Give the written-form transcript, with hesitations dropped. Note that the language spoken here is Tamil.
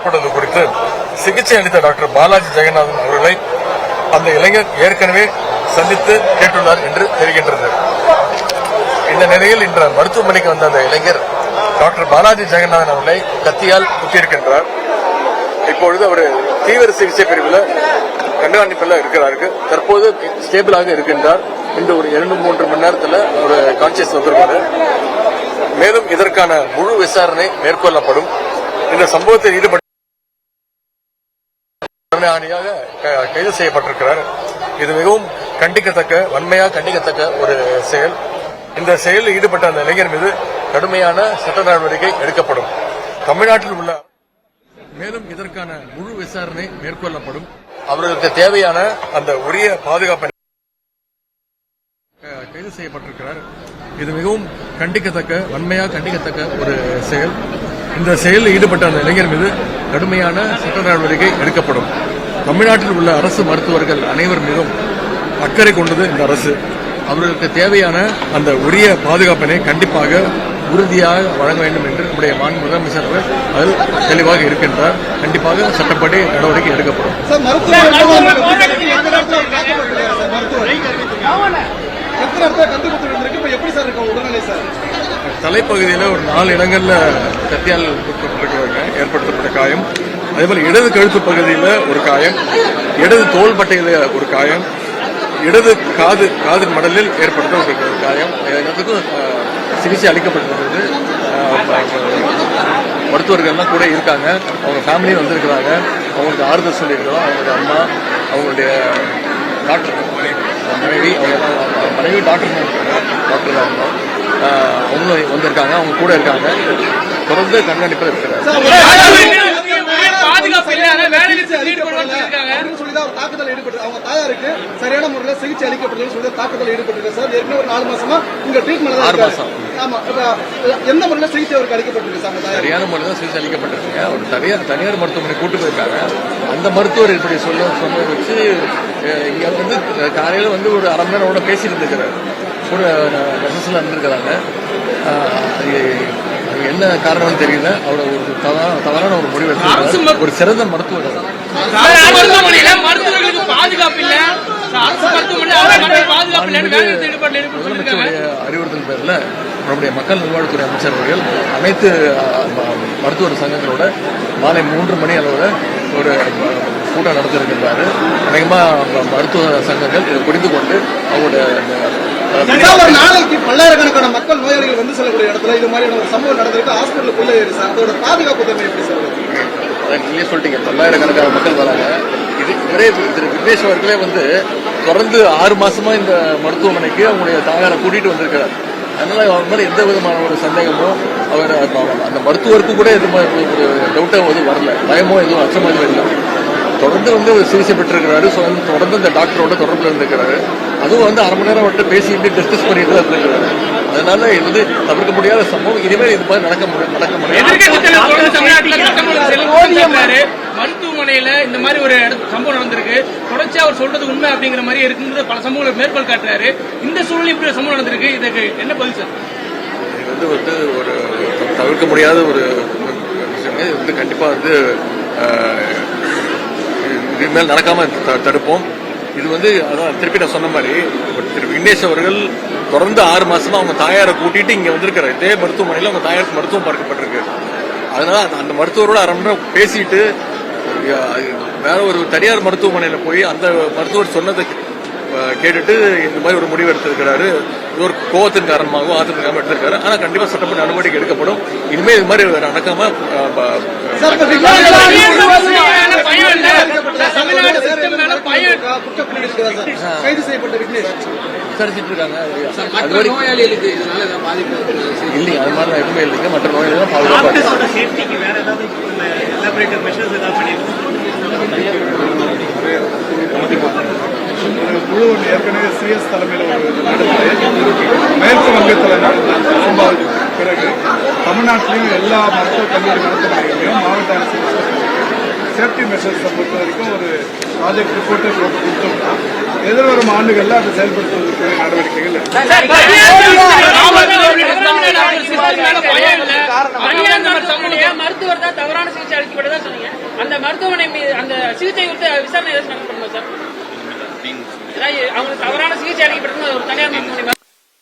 ஏற்படுவது குறித்து சிகிச்சை அளித்த டாக்டர் பாலாஜி ஜெகநாதன் அவர்களை அந்த இளைஞர் ஏற்கனவே சந்தித்து கேட்டுள்ளார் என்று தெரிகின்றது. இந்த நிலையில் இன்று மருத்துவமனைக்கு வந்த அந்த இளைஞர் டாக்டர் பாலாஜி ஜெகநாதன் அவர்களை கத்தியால் குத்தியிருக்கின்றார். இப்பொழுது அவர் தீவிர சிகிச்சை பிரிவில் கண்காணிப்பில் இருக்கிறாருக்கு. தற்போது ஸ்டேபிளாக இருக்கின்றார். இந்த ஒரு 2-3 மணி நேரத்தில் ஒரு கான்சியஸ் வந்திருக்காரு. மேலும் இதற்கான முழு விசாரணை மேற்கொள்ளப்படும். இந்த சம்பவத்தில் ஈடுபட்ட கைது செய்யப்பட்டிருக்கிறார். இது மிகவும் கண்டிக்கத்தக்க, வன்மையாக கண்டிக்கத்தக்க ஒரு செயல். இந்த செயலில் ஈடுபட்ட அந்த இளைஞர் மீது கடுமையான சட்ட நடவடிக்கை எடுக்கப்படும். தமிழ்நாட்டில் உள்ள மேலும் இதற்கான முழு விசாரணை மேற்கொள்ளப்படும். அவர்களுக்கு தேவையான அந்த உரிய பாதுகாப்பை கைது செய்யப்பட்டிருக்கிறார். இது மிகவும் கண்டிக்கத்தக்க, வன்மையாக கண்டிக்கத்தக்க ஒரு செயல். இந்த செயலில் ஈடுபட்ட அந்த இளைஞர் மீது கடுமையான சட்ட நடவடிக்கை எடுக்கப்படும். தமிழ்நாட்டில் உள்ள அரசு மருத்துவர்கள் அனைவர் மீதும் அக்கறை கொண்டது இந்த அரசு. அவர்களுக்கு தேவையான அந்த உரிய பாதுகாப்பினை கண்டிப்பாக உறுதியாக வழங்க வேண்டும் என்று நம்முடைய மாண்பு முதலமைச்சர் அதில் தெளிவாக இருக்கின்றார். கண்டிப்பாக சட்டப்படி நடவடிக்கை எடுக்கப்படும். தலைப்பகுதியில் ஒரு 4 இடங்கள்ல கத்தியால் ஏற்படுத்தப்பட்ட காயம், அதேபோல இடது கழுத்து பகுதியில் ஒரு காயம், இடது தோள்பட்டையில் ஒரு காயம், இடது காதின் மடலில் ஏற்பட்ட ஒரு காயம். எல்லாத்துக்கும் சிகிச்சை அளிக்கப்பட்டிருக்கிறது. மருத்துவர்கள்லாம் கூட இருக்காங்க. அவங்க ஃபேமிலியும் வந்திருக்கிறாங்க. அவங்களுக்கு ஆறுதல் சொல்லியிருக்கிறோம். அவங்களுடைய அம்மா, அவங்களுடைய டாக்டர் மனைவி, மனைவி டாக்டர் தான் அவங்களும் வந்திருக்காங்க. அவங்க கூட இருக்காங்க. தொடர்ந்து கண்காணிப்பில் இருக்கிறாங்க. தாக்குதல் ஈடுபட்டு அவங்க தாயாருக்கு சரியான முறையில் சிகிச்சை அளிக்கப்பட்டது தாக்குதல் ஈடுபட்டு சார். ஏற்கனவே ஒரு 4 மாசமா இங்க ட்ரீட்மெண்ட் 6 மாசம். ஆமா, எந்த முறையில் சிகிச்சை அவருக்கு அளிக்கப்பட்டிருக்கு சார்? சரியான முறையில் தான் சிகிச்சை அளிக்கப்பட்டிருக்கு. ஒரு தனியார் மருத்துவமனை கூட்டு போயிருக்காங்க. அந்த மருத்துவர் இப்படி சொன்ன வச்சு இங்க வந்து காலையில வந்து ஒரு அரை மணி நேரம் பேசிட்டு இருந்துக்கிறார். கூட நர்சஸ்ல இருந்திருக்கிறாங்க. என்ன காரணம்னு தெரியல. அவரோட ஒரு தவறான ஒரு முடிவு எடுத்து ஒரு சிறந்த மருத்துவர் அறிவுறுத்தல் பேர்ல நம்முடைய மக்கள் நல்வாழ்வுத்துறை அமைச்சர் அவர்கள் அனைத்து மருத்துவர் சங்கங்களோட மாலை 3 மணி அளவில் ஒரு கூட்டம் நடத்திருக்கின்றாரு. அநேகமா மருத்துவ சங்கங்கள் இதை புரிந்து கொண்டு அவங்களுடைய நாளைக்கு பல்லாயிரக்கணக்கான மக்கள் நோயாளிகள் வந்து செல்லக்கூடிய இடத்துல இது மாதிரியான ஒரு சம்பவம் நடந்திருக்கு. ஹாஸ்பிட்டலுக்குள்ள சார் அதோட பாதுகாப்பு தன்மை எப்படி சார்? நீங்களே சொல்லிட்டீங்க, பல்லாயிரக்கணக்கான மக்கள் வராங்க. திரு விக்னேஷ் அவர்களே வந்து தொடர்ந்து 6 மாசமா இந்த மருத்துவமனைக்கு அவங்களுடைய தாயாரை கூட்டிட்டு வந்திருக்கிறார். அதனால அவர் மேல எந்த விதமான ஒரு சந்தேகமோ அவர் அந்த மருத்துவருக்கு கூட எது ஒரு டவுட்டோ எதுவும் வரல, பயமோ எதுவும் அச்சமோ எதுவும் இல்லை. தொடர்ந்து வந்து சிகிச்சை பெற்றிருக்கிறாரு. தொடர்ந்து இந்த டாக்டரோட தொடர்பில் இருந்திருக்கிறாரு. அதுவும் வந்து அரை மணி நேரம் வந்துட்டு பேசிட்டு டிஸ்கஸ் பண்ணிட்டு தான் இருந்திருக்கிறாரு. அதனால இது வந்து தவிர்க்க முடியாத சம்பவம். இனிமேல் இது மாதிரி நடக்க முடியாது. மருத்துவமனையில இந்த மாதிரி ஒரு சம்பவம் நடந்திருக்கு. தொடர்ச்சியா அவர் சொல்றது உண்மை அப்படிங்கிற மாதிரி இருக்குங்கிறது பல சம்பவங்களை மேற்கோள் காட்டுறாரு. இந்த சூழ்நிலை இப்படி சம்பவம் நடந்திருக்கு. இதுக்கு என்ன பதில் சார்? இது வந்து ஒரு தவிர்க்க முடியாத ஒரு விஷயம். இது வந்து கண்டிப்பா வந்து இனிமேல் நடக்காம தடுப்போம். இது வந்து அதான் திருப்பி நான் சொன்ன மாதிரி திரு விக்னேஷ் அவர்கள் தொடர்ந்து 6 மாசமா அவங்க தாயாரை கூட்டிட்டு இங்க வந்திருக்கிறார். இதே மருத்துவமனையில அவங்க தாயாருக்கு மருத்துவம் பார்க்கப்பட்டிருக்கு. அதனால அந்த மருத்துவரோட அரை மணி நேரம் பேசிட்டு வேற ஒரு தனியார் மருத்துவமனையில போய் அந்த மருத்துவர் சொன்னதை கேட்டுட்டு இந்த மாதிரி ஒரு முடிவு எடுத்திருக்கிறாரு. இது ஒரு கோவத்தின் காரணமாகவும் ஆத்திரத்தின் காரணமாக எடுத்திருக்காரு. ஆனா கண்டிப்பா சட்டப்படி நடவடிக்கை எடுக்கப்படும். இனிமேல் இது மாதிரி நடக்காம கைது செய்யப்பட்ட விக்னேஷ் விசாரிச்சுட்டு இருக்காங்க. இல்லைங்க, அது மாதிரி எதுவுமே இல்லைங்க. மற்ற நோயாளிகள் பாதுகாப்பு குழு ஏற்கனவே சிஎஸ் தலைமையில் ஒரு மேற்கு வங்கத்தில் சம்பவத்துக்கு பிறகு தமிழ்நாட்டிலையும் எல்லா மருத்துவ கல்லூரி மருத்துவமனைகளையும் மாவட்ட அரசு சேஃப்டி மெஷர்ஸை பொறுத்த வரைக்கும் ஒரு ப்ராஜெக்ட் ரிப்போர்ட்டை கொடுத்தோம்னா எதிர்வரும் ஆண்டுகளில் அதை செயல்படுத்துவதற்குரிய நடவடிக்கைகள் மருத்துவர் தான் தவறான சிகிச்சை அளிக்கப்பட்டதா சொன்னீங்க. அந்த மருத்துவமனை அந்த சிகிச்சை குறித்து விசாரணை ஏதாச்சும் நடத்தணுமா சார்? அவங்களுக்கு தவறான சிகிச்சை அளிக்கப்பட்டது ஒரு தனியார் மருத்துவமனை